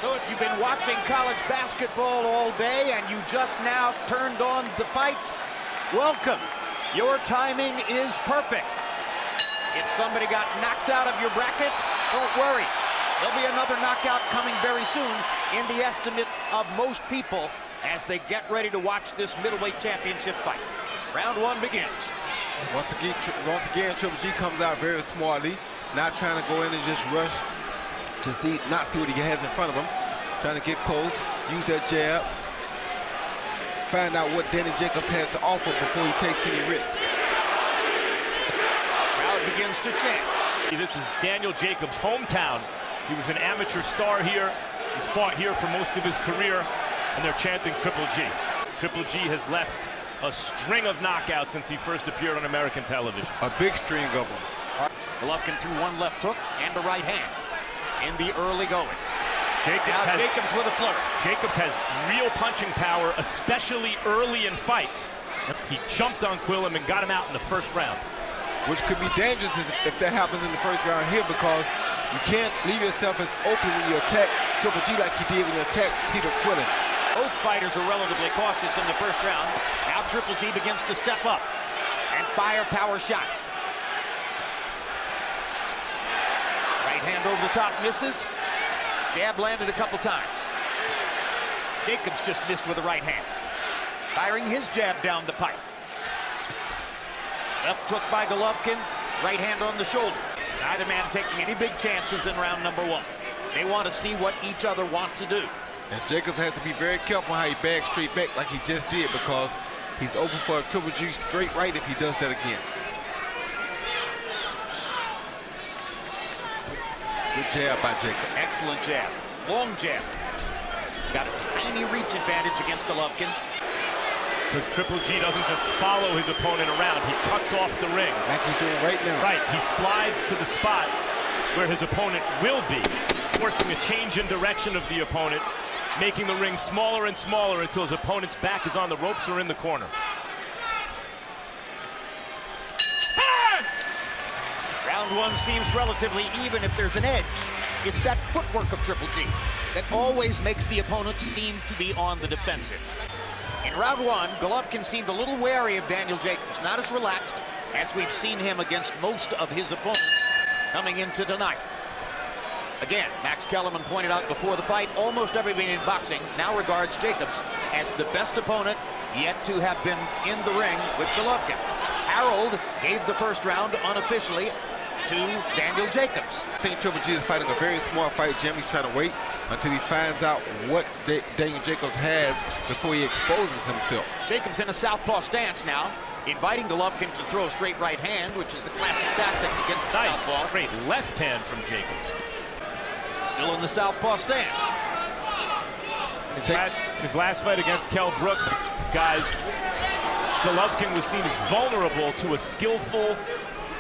So if you've been watching college basketball all day and you just now turned on the fight, welcome. Your timing is perfect. If somebody got knocked out of your brackets, don't worry. There'll be another knockout coming very soon in the estimate of most people as they get ready to watch this middleweight championship fight. Round one begins. Once again, Triple G comes out very smartly, not trying to go in and just rush to not see what he has in front of him. Trying to get close, use that jab, find out what Gennady Jacobs has to offer before he takes any risk. Crowd begins to chant. This is Daniel Jacobs' hometown. He was an amateur star here. He's fought here for most of his career, and they're chanting Triple G. Triple G has left a string of knockouts since he first appeared on American television. A big string of them. Golovkin threw one left hook and a right hand in the early going. Jacobs with a flurry. Jacobs has real punching power, especially early in fights. He jumped on Quillam and got him out in the first round. Which could be dangerous if that happens in the first round here, because you can't leave yourself as open when you attack Triple G like he did when he attacked Peter Quillam. Both fighters are relatively cautious in the first round. Now Triple G begins to step up and fire power shots. Right hand over the top, misses. Jab landed a couple times. Jacobs just missed with a right hand. Firing his jab down the pipe. Left hook by Golovkin, right hand on the shoulder. Neither man taking any big chances in round number one. They want to see what each other want to do. And Jacobs has to be very careful how he bags straight back like he just did, because he's open for a Triple G straight right if he does that again. Good jab by Jacobs. Excellent jab. Long jab. He's got a tiny reach advantage against Golovkin. Because Triple G doesn't just follow his opponent around, he cuts off the ring. Like he's doing right now. Right, he slides to the spot where his opponent will be, forcing a change in direction of the opponent, making the ring smaller and smaller until his opponent's back is on the ropes or in the corner. Round one seems relatively even if there's an edge. It's that footwork of Triple G that always makes the opponent seem to be on the defensive. In round one, Golovkin seemed a little wary of Daniel Jacobs, not as relaxed as we've seen him against most of his opponents coming into tonight. Again, Max Kellerman pointed out before the fight, almost everybody in boxing now regards Jacobs as the best opponent yet to have been in the ring with Golovkin. Harold gave the first round unofficially to Daniel Jacobs. I think Triple G is fighting a very smart fight, Jim. He's trying to wait until he finds out what Daniel Jacobs has before he exposes himself. Jacobs in a southpaw stance now, inviting Golovkin to throw a straight right hand, which is the classic tactic against the southpaw. Great left hand from Jacobs. Still in the southpaw stance. His last fight against Kell Brook, guys, Golovkin was seen as vulnerable to a skillful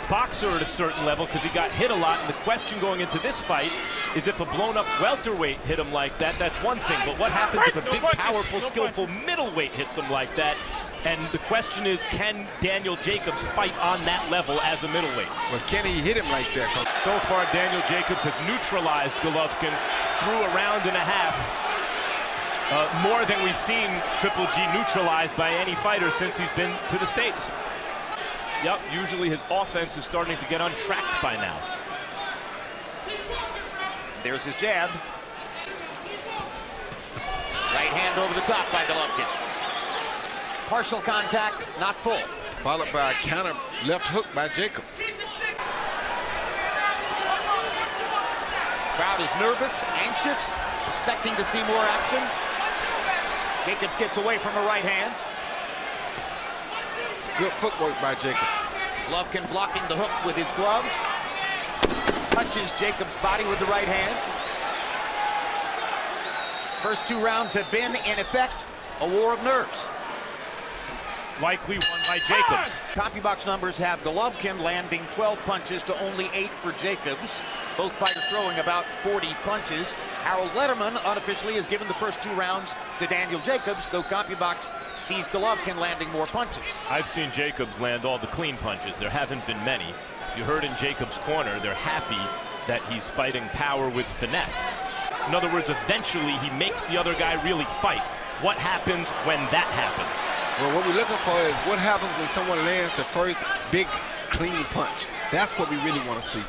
boxer at a certain level because he got hit a lot, and the question going into this fight is if a blown-up welterweight hit him like that, that's one thing, but what happens if a big, powerful, skillful middleweight hits him like that? And the question is, can Daniel Jacobs fight on that level as a middleweight? Well, can he hit him like that? So far, Daniel Jacobs has neutralized Golovkin through a round and a half. More than we've seen Triple G neutralized by any fighter since he's been to the States. Yep, usually his offense is starting to get untracked by now. There's his jab. Right hand over the top by Golovkin. Partial contact, not full. Followed by a counter left hook by Jacobs. Crowd is nervous, anxious, expecting to see more action. Jacobs gets away from a right hand. Good footwork by Jacobs. Golovkin blocking the hook with his gloves. Touches Jacobs' body with the right hand. First two rounds have been, in effect, a war of nerves. Likely won by Jacobs. CompuBox numbers have Golovkin landing 12 punches to only 8 for Jacobs. Both fighters throwing about 40 punches. Harold Lederman unofficially has given the first two rounds to Daniel Jacobs, though CompuBox sees Golovkin landing more punches. I've seen Jacobs land all the clean punches. There haven't been many. You heard in Jacobs' corner, they're happy that he's fighting power with finesse. In other words, eventually he makes the other guy really fight. What happens when that happens? Well, what we're looking for is what happens when someone lands the first big, clean punch. That's what we really want to see.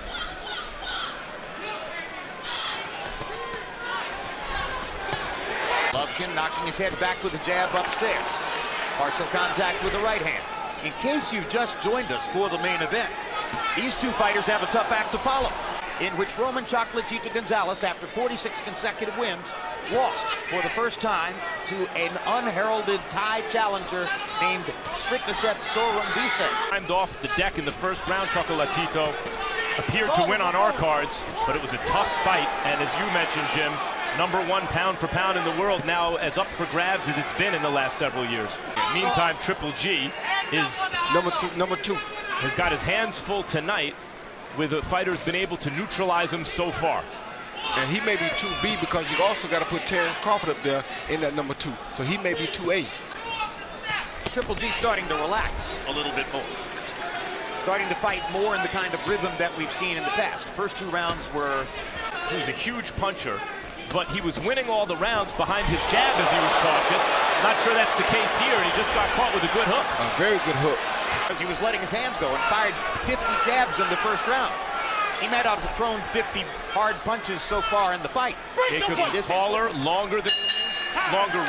Golovkin knocking his head back with a jab upstairs. Partial contact with the right hand. In case you just joined us for the main event, these two fighters have a tough act to follow, in which Roman Chocolatito Gonzalez, after 46 consecutive wins, lost for the first time to an unheralded Thai challenger named Srikaset Sorumvise. Climbed off the deck in the first round. Chocolatito appeared to win on our cards, but it was a tough fight. And as you mentioned, Jim, #1 pound for pound in the world, now as up for grabs as it's been in the last several years. Meantime, Triple G is number two. Has got his hands full tonight with the fighters been able to neutralize him so far. And he may be 2B because you also got to put Terrence Crawford up there in that number 2. So he may be 2A. Triple G starting to relax a little bit more. Starting to fight more in the kind of rhythm that we've seen in the past. First 2 rounds were... He was a huge puncher, but he was winning all the rounds behind his jab as he was cautious. Not sure that's the case here. He just got caught with a good hook. A very good hook. As he was letting his hands go and fired 50 jabs in the first round. He might not have thrown 50 hard punches so far in the fight. Jacobs is taller, longer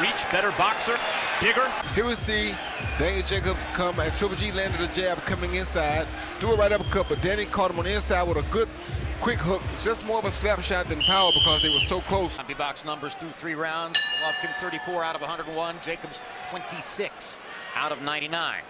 reach, better boxer, bigger. Here we see Daniel Jacobs come as Triple G landed a jab coming inside, threw it right uppercut, but Danny caught him on the inside with a good quick hook. Just more of a slap shot than power because they were so close. Box numbers through 3 rounds. Golovkin 34 out of 101. Jacobs 26 out of 99.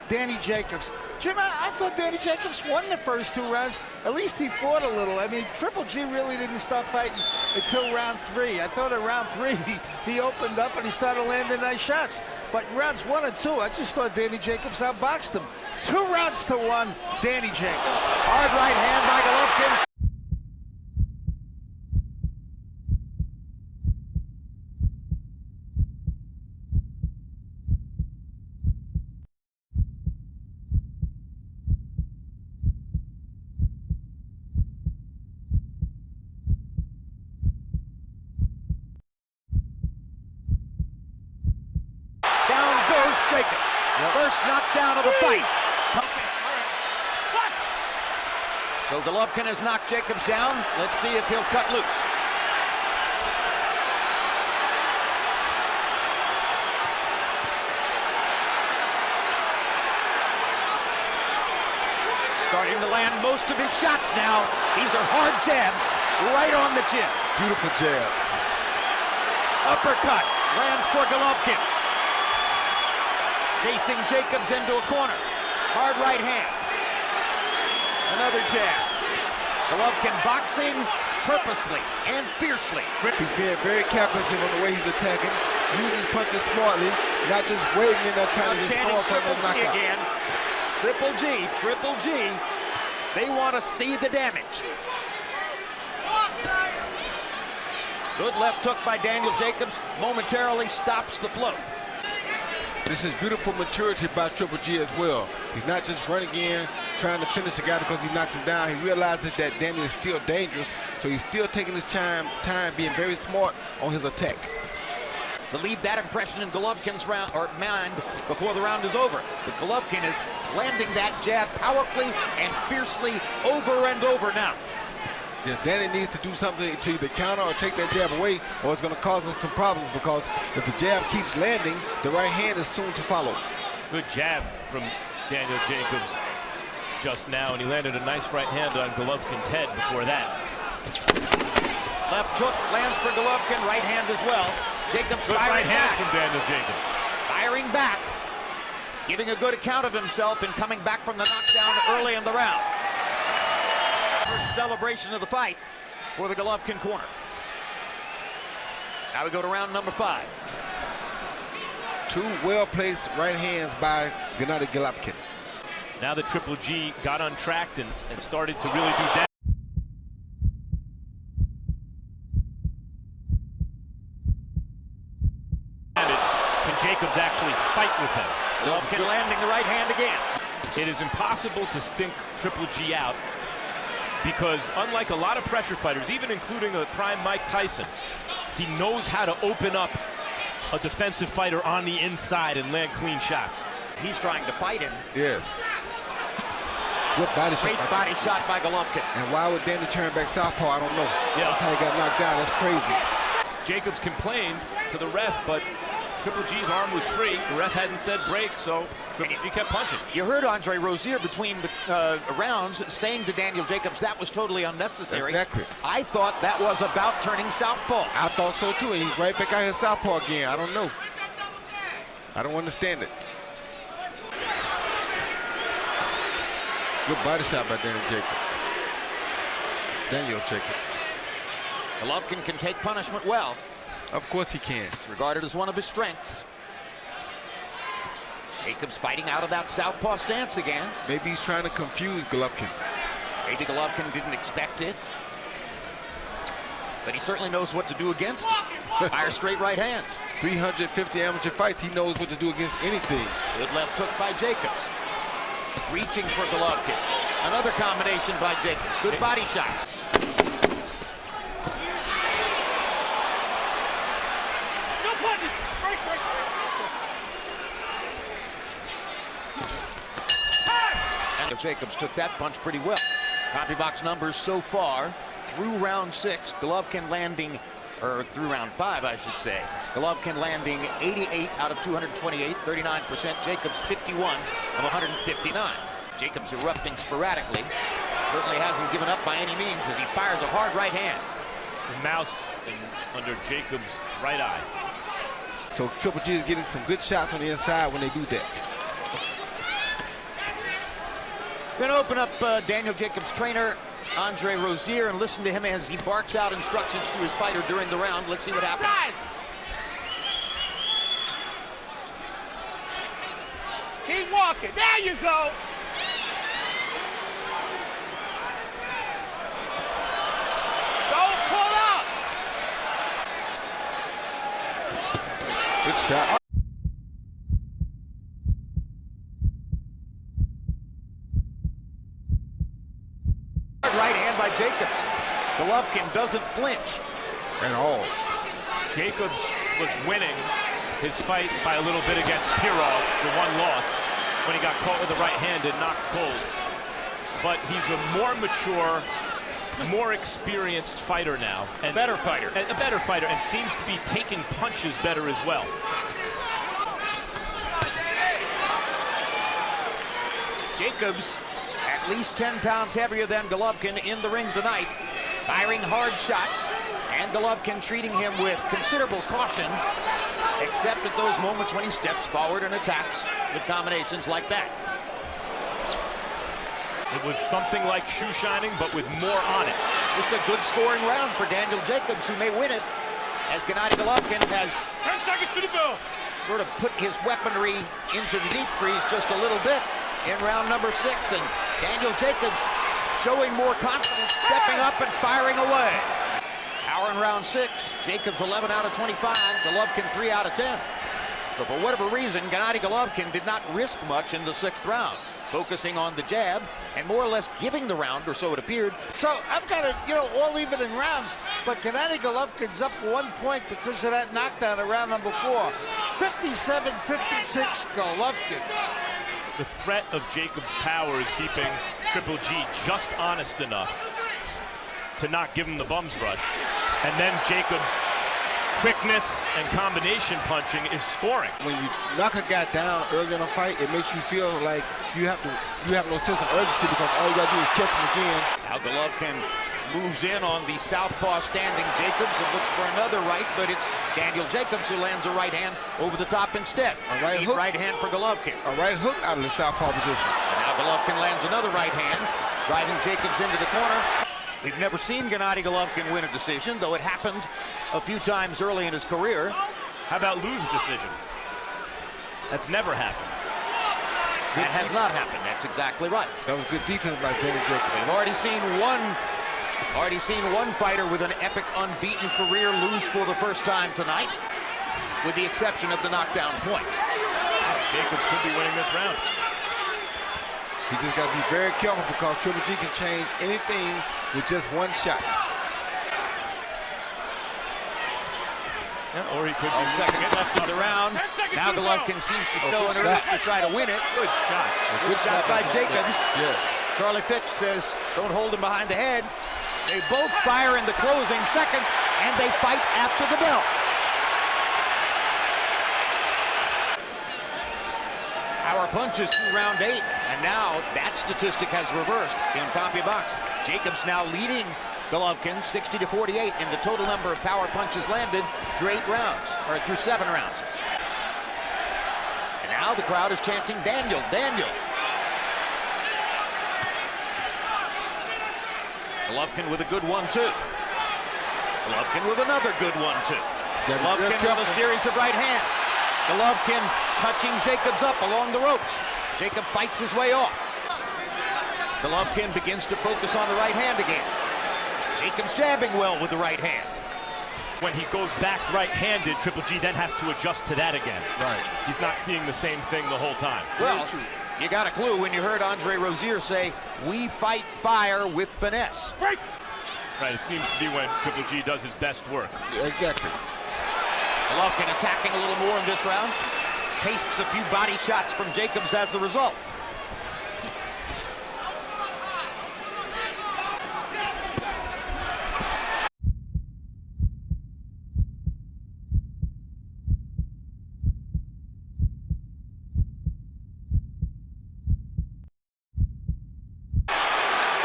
Danny Jacobs. Jim, I thought Danny Jacobs won the first 2 rounds. At least he fought a little. I mean, Triple G really didn't start fighting until round 3. I thought in round 3 he opened up and he started landing nice shots. But in rounds 1 and 2, I just thought Danny Jacobs outboxed him. 2 rounds to 1, Danny Jacobs. Hard right hand by Golovkin. Jacobs. First knockdown of the fight. So Golovkin has knocked Jacobs down. Let's see if he'll cut loose. Starting to land most of his shots now. These are hard jabs right on the chin. Beautiful jabs. Uppercut lands for Golovkin. Chasing Jacobs into a corner. Hard right hand. Another jab. Golovkin boxing purposely and fiercely. He's being very calculative on the way he's attacking, using his punches smartly, not just waiting in there trying to just throw for a knockout. Again. Triple G. They want to see the damage. Good left hook by Daniel Jacobs momentarily stops the flow. This is beautiful maturity by Triple G as well. He's not just running in, trying to finish the guy because he knocked him down. He realizes that Daniel is still dangerous, so he's still taking his time being very smart on his attack. To leave that impression in Golovkin's mind before the round is over. But Golovkin is landing that jab powerfully and fiercely over and over now. Yeah, Danny needs to do something to either counter or take that jab away, or it's going to cause him some problems, because if the jab keeps landing, the right hand is soon to follow. Good jab from Daniel Jacobs just now, and he landed a nice right hand on Golovkin's head before that. Left hook lands for Golovkin, right hand as well. Jacobs good firing right hand back. from Daniel Jacobs. Firing back, giving a good account of himself and coming back from the knockdown early in the round. First celebration of the fight for the Golovkin corner. Now we go to round number 5. 2 well-placed right hands by Gennadiy Golovkin. Now that Triple G got untracked and started to really do damage. Can Jacobs actually fight with him? Golovkin landing the right hand again. It is impossible to stink Triple G out because unlike a lot of pressure fighters, even including a prime Mike Tyson, he knows how to open up a defensive fighter on the inside and land clean shots. He's trying to fight him. Yes. Good body shot. Great body shot by Golovkin. And why would Danny turn back southpaw? I don't know. Yeah. That's how he got knocked down. That's crazy. Jacobs complained to the ref, but Triple G's arm was free. The ref hadn't said break, so Triple G kept punching. You heard Andre Rozier between the rounds saying to Daniel Jacobs that was totally unnecessary. Exactly. I thought that was about turning southpaw. I thought so too, and he's right back out here southpaw again. I don't know. I don't understand it. Good body shot by Daniel Jacobs. Golovkin can take punishment well. Of course he can. It's regarded as one of his strengths. Jacobs fighting out of that southpaw stance again. Maybe he's trying to confuse Golovkin. Maybe Golovkin didn't expect it. But he certainly knows what to do against it. Fire straight right hands. 350 amateur fights, he knows what to do against anything. Good left hook by Jacobs. Reaching for Golovkin. Another combination by Jacobs. Good body shots. And Jacobs took that punch pretty well. Copy box numbers so far through round 6. Golovkin landing, or through round 5, I should say. Golovkin landing 88 out of 228, 39%. Jacobs 51 of 159. Jacobs erupting sporadically. Certainly hasn't given up by any means as he fires a hard right hand. The mouse under Jacobs' right eye. So Triple G is getting some good shots on the inside when they do that. We're going to open up Daniel Jacobs' trainer, Andre Rozier, and listen to him as he barks out instructions to his fighter during the round. Let's see what happens. Keep walking. There you go. Don't pull up. Good shot. Right hand by Jacobs. Golovkin doesn't flinch at all. Jacobs was winning his fight by a little bit against Pirog, the one loss, when he got caught with the right hand and knocked cold. But he's a more mature, more experienced fighter now. And better fighter. A better fighter, and seems to be taking punches better as well. Jacobs, at least 10 pounds heavier than Golovkin in the ring tonight, firing hard shots, and Golovkin treating him with considerable caution, except at those moments when he steps forward and attacks with combinations like that. It was something like shoe shining, but with more on it. This is a good scoring round for Daniel Jacobs, who may win it, as Gennadiy Golovkin has 10 seconds to the bell. Sort of put his weaponry into the deep freeze just a little bit in round number 6, and Daniel Jacobs showing more confidence, stepping up and firing away. Power in round 6, Jacobs 11 out of 25, Golovkin 3 out of 10. So for whatever reason, Gennadiy Golovkin did not risk much in the 6th round, focusing on the jab and more or less giving the round, or so it appeared. So I've got it, all even in rounds, but Gennadiy Golovkin's up 1 point because of that knockdown in round number 4. 57-56 Golovkin. The threat of Jacobs' power is keeping Triple G just honest enough to not give him the bum's rush. And then Jacobs' quickness and combination punching is scoring. When you knock a guy down early in a fight, it makes you feel like you have no sense of urgency because all you gotta do is catch him again. Now Golovkin moves in on the southpaw standing Jacobs and looks for another right, but it's Daniel Jacobs who lands a right hand over the top instead. A right hook. Right hand for Golovkin. A right hook out of the southpaw position. And now Golovkin lands another right hand, driving Jacobs into the corner. We've never seen Gennadiy Golovkin win a decision, though it happened a few times early in his career. How about lose a decision? That's never happened. That has not happened. That's exactly right. That was good defense by Daniel Jacobs. We've already seen one fighter with an epic unbeaten career lose for the first time tonight, with the exception of the knockdown point. Jacobs could be winning this round. He just got to be very careful because Triple G can change anything with just one shot. Yeah, or he could be seconds left in the round. Now Golovkin seems to show an urge to try to win it. Good shot. Good shot by Jacobs. Yes. Charlie Fitz says, don't hold him behind the head. They both fire in the closing seconds, and they fight after the bell. Power punches through round 8, and now that statistic has reversed in CompuBox. Jacobs now leading Golovkin 60-48 in the total number of power punches landed through 8 rounds, or through 7 rounds. And now the crowd is chanting Daniel, Daniel. Golovkin with a good 1-2. Golovkin with another good 1-2. Golovkin with a series of right hands. Golovkin touching Jacobs up along the ropes. Jacob fights his way off. Golovkin begins to focus on the right hand again. Jacobs jabbing well with the right hand. When he goes back right-handed, Triple G then has to adjust to that again. Right. He's not seeing the same thing the whole time. Well, you got a clue when you heard Andre Rozier say, we fight fire with finesse. Right, it seems to be when Triple G does his best work. Exactly. Golovkin attacking a little more in this round. Tastes a few body shots from Jacobs as the result.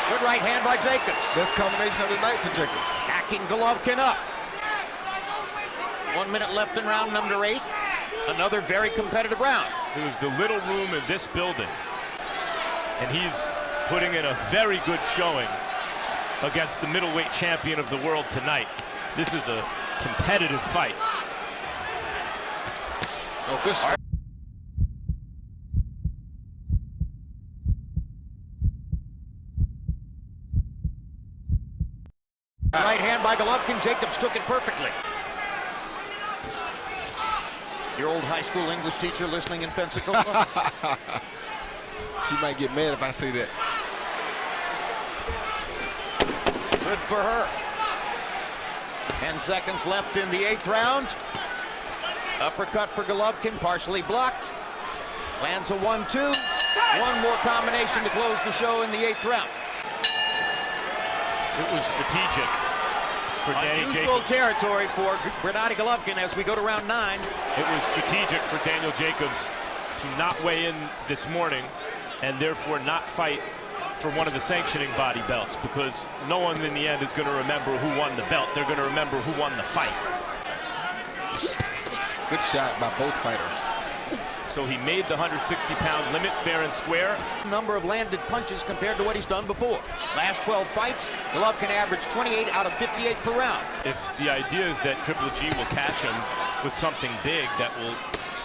Good right hand by Jacobs. Best combination of the night for Jacobs. Backing Golovkin up. 1 minute left in round number 8. Another very competitive round. There's the little room in this building, and he's putting in a very good showing against the middleweight champion of the world tonight. This is a competitive fight. Oh, good shot. Right hand by Golovkin. Jacobs took it perfectly. Your old high school English teacher listening in Pensacola? She might get mad if I say that. Good for her. 10 seconds left in the 8th round. Uppercut for Golovkin, partially blocked. Lands a 1-2. One more combination to close the show in the 8th round. It was strategic for Danny Unusual Jacobs. territory for Gennadiy Golovkin as we go to round 9. It was strategic for Daniel Jacobs to not weigh in this morning and therefore not fight for one of the sanctioning body belts, because no one in the end is going to remember who won the belt. They're going to remember who won the fight. Good shot by both fighters. So he made the 160-pound limit fair and square. Number of landed punches compared to what he's done before. Last 12 fights, Golovkin averaged 28 out of 58 per round. If the idea is that Triple G will catch him with something big that will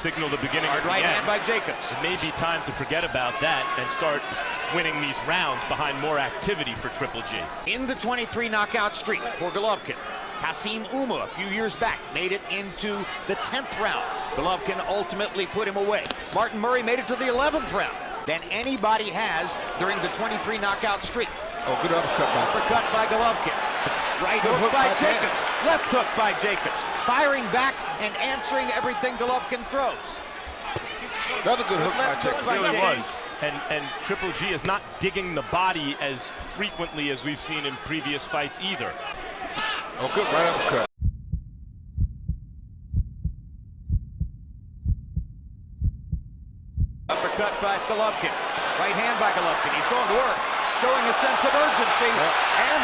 signal the beginning of the Right end, hand by Jacobs. it may be time to forget about that and start winning these rounds behind more activity for Triple G. In the 23 knockout streak for Golovkin, Hasim Uma a few years back made it into the 10th round. Golovkin ultimately put him away. Martin Murray made it to the 11th round than anybody has during the 23 knockout streak. Oh, good uppercut by Golovkin. Right hook by Jacobs. Left hook by Jacobs. Firing back and answering everything Golovkin throws. Another good hook by Jacobs. It really was. And Triple G is not digging the body as frequently as we've seen in previous fights either. Oh, good right uppercut. Uppercut by Golovkin. Right hand by Golovkin. He's going to work, showing a sense of urgency, and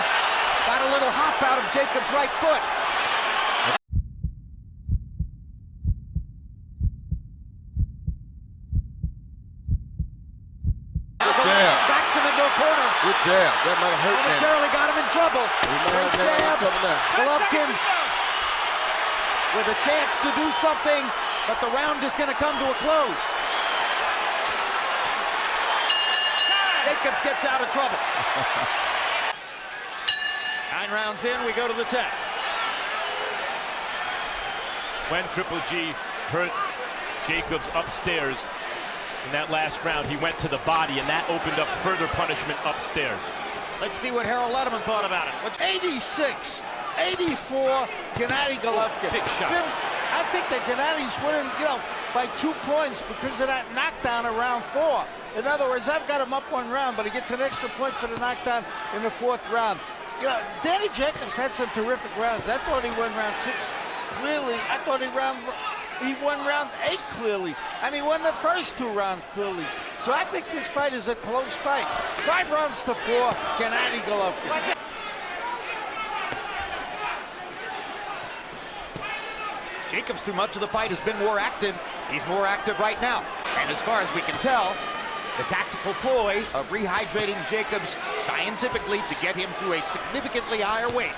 got a little hop out of Jacobs' right foot. Backs him into a corner. Good jab. That might have hurt him. Momentarily got him in trouble. Great jab. Now. Golovkin with a chance to do something, but the round is going to come to a close. Jacobs gets out of trouble. 9 rounds in, we go to the 10th. When Triple G hurt Jacobs upstairs In that last round, he went to the body, and that opened up further punishment upstairs. Let's see what Harold Letterman thought about it. 86, 84, Gennadiy Golovkin. Big shot. Jim, I think that Gennady's winning, by 2 points because of that knockdown in round 4. In other words, I've got him up 1 round, but he gets an extra point for the knockdown in the 4th round. Danny Jacobs had some terrific rounds. I thought he won round 6 clearly. I thought he won round 8 clearly, and he won the first 2 rounds clearly. So I think this fight is a close fight. 5 rounds to 4, Gennadiy Golovkin. Jacobs, through much of the fight, has been more active. He's more active right now. And as far as we can tell, the tactical ploy of rehydrating Jacobs scientifically to get him to a significantly higher weight,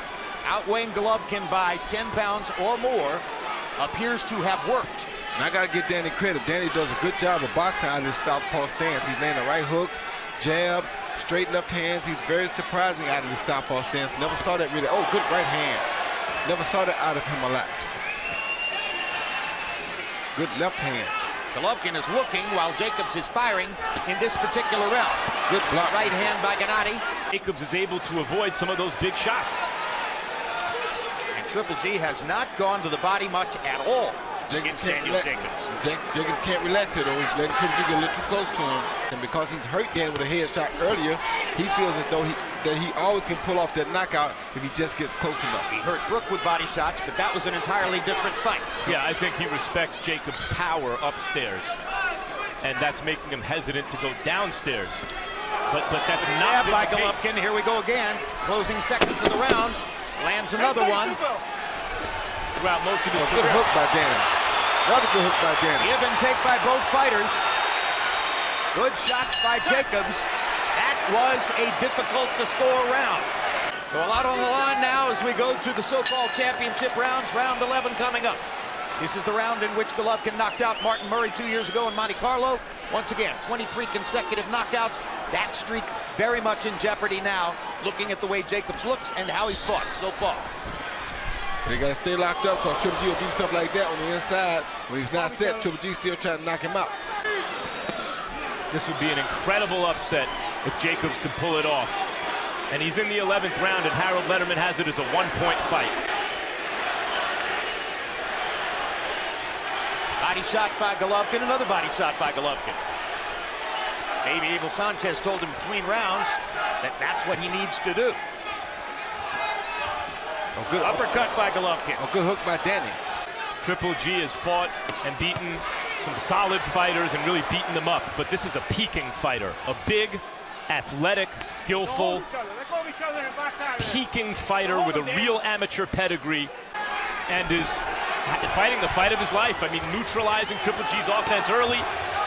outweighing Golovkin by 10 pounds or more, appears to have worked. And I got to give Danny credit. Danny does a good job of boxing out of his southpaw stance. He's landing right hooks, jabs, straight left hands. He's very surprising out of his southpaw stance. Never saw that really. Oh, good right hand. Never saw that out of him a lot. Good left hand. Golovkin is looking while Jacobs is firing in this particular round. Good block. Right hand by Gennadiy. Jacobs is able to avoid some of those big shots. And Triple G has not gone to the body much at all against Daniel Jacobs. Jacobs can't relax it, though. He's letting Triple G get a little too close to him. And because he's hurt Danny with a headshot earlier, he feels as though he always can pull off that knockout if he just gets close enough. He hurt Brook with body shots, but that was an entirely different fight. Yeah, I think he respects Jacobs' power upstairs, and that's making him hesitant to go downstairs. But that's not by the case. Golovkin. Here we go again. Closing seconds of the round. Lands another one. Throughout most of his Good career. hook by Danny. Another good hook by Danny. Give and take by both fighters. Good shots by Jacobs. That was a difficult-to-score round. So a lot on the line now as we go to the so-called championship rounds. Round 11 coming up. This is the round in which Golovkin knocked out Martin Murray 2 years ago in Monte Carlo. Once again, 23 consecutive knockouts. That streak very much in jeopardy now, looking at the way Jacobs looks and how he's fought so far. They got to stay locked up because Triple G will do stuff like that on the inside. When he's not set, Triple G still trying to knock him out. This would be an incredible upset if Jacobs could pull it off. And he's in the 11th round, and Harold Letterman has it as a 1-point fight. Body shot by Golovkin, another body shot by Golovkin. Maybe Abel Sanchez told him between rounds that that's what he needs to do. A good Uppercut by Golovkin. A good hook by Danny. Triple G has fought and beaten some solid fighters and really beaten them up, but this is a peaking fighter. A big, athletic, skillful, peaking fighter with a real amateur pedigree and is fighting the fight of his life. I mean, neutralizing Triple G's offense early,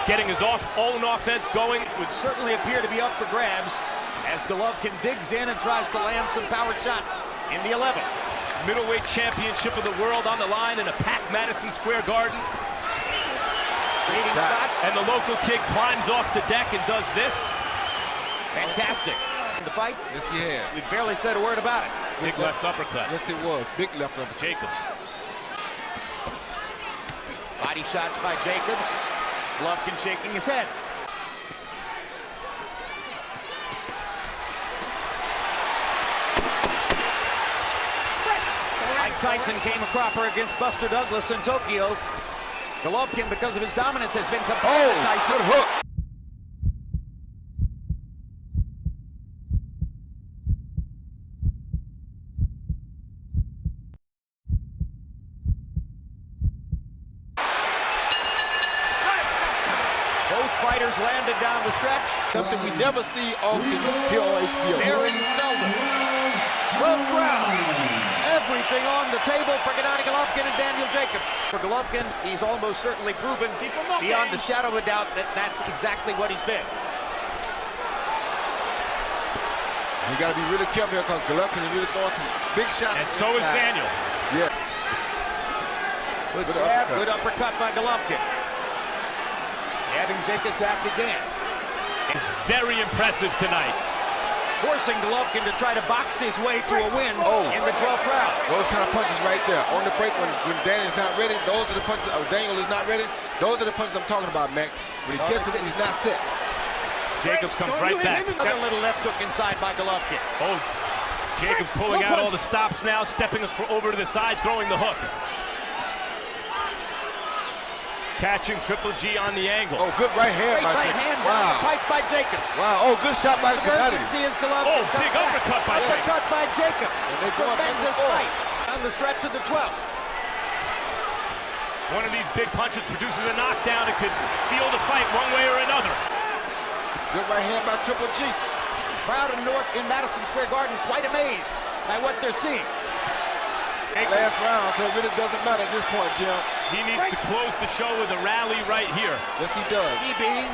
getting his own offense going. Would certainly appear to be up for grabs as Golovkin digs in and tries to land some power shots in the 11th. Middleweight championship of the world on the line in a packed Madison Square Garden. And the local kid climbs off the deck and does this. Fantastic. The fight? Yes, he has. We barely said a word about it. Big left uppercut. Yes, it was. Big left uppercut. Jacobs. Body shots by Jacobs. Golovkin shaking his head. Mike Tyson came a cropper against Buster Douglas in Tokyo. Golovkin, because of his dominance, has been compared to Tyson. Good hook. Both fighters landed down the stretch. Something we never see often here on HBO. Very seldom. 12th round. Everything on the table for Gennadiy Golovkin and Daniel Jacobs. For Golovkin, he's almost certainly proven beyond a shadow of a doubt that that's exactly what he's been. You got to be really careful here because Golovkin is really throwing some big shots. And so is Daniel. Yeah. Good jab, good uppercut by Golovkin. Jabbing Jacobs back again. It's very impressive tonight. forcing Golovkin to try to box his way to a win in the 12th round. Those kind of punches right there. On the break when Danny's not ready, those are the punches, Daniel is not ready, those are the punches I'm talking about, Max. When he gets him, he's not set. Jacobs comes right back. Another little left hook inside by Golovkin. Oh, Jacobs pulling out all the stops now, stepping over to the side, throwing the hook. Catching Triple G on the angle. Oh, good right hand Great by right Jacobs. hand down the pipe by Jacobs. Wow, oh, good shot by Gennadiy. Emergency is Golovkin. Oh, big uppercut by Jacobs. Uppercut by Jacobs. they go up Tremendous back and fight on the stretch of the 12th. One of these big punches produces a knockdown. It could seal the fight one way or another. Good right hand by Triple G. Crowd in Madison Square Garden quite amazed by what they're seeing. Last round, so it really doesn't matter at this point, Jim. He needs to close the show with a rally right here. Yes, he does. He being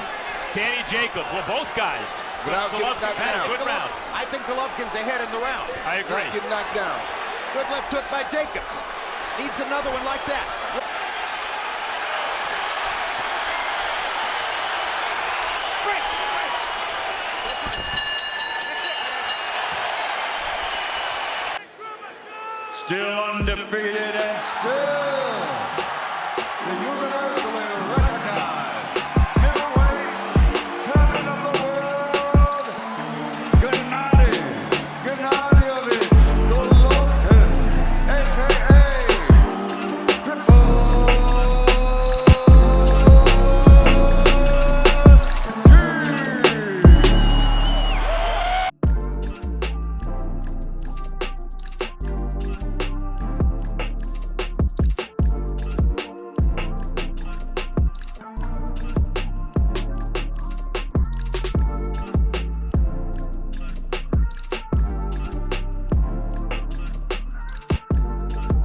Danny Jacobs, well, both guys. Without getting Golovkin's knocked had a down. good round. I think Golovkin's ahead in the round. I agree. Not getting knocked down. Good left hook by Jacobs. Needs another one like that. Still undefeated and still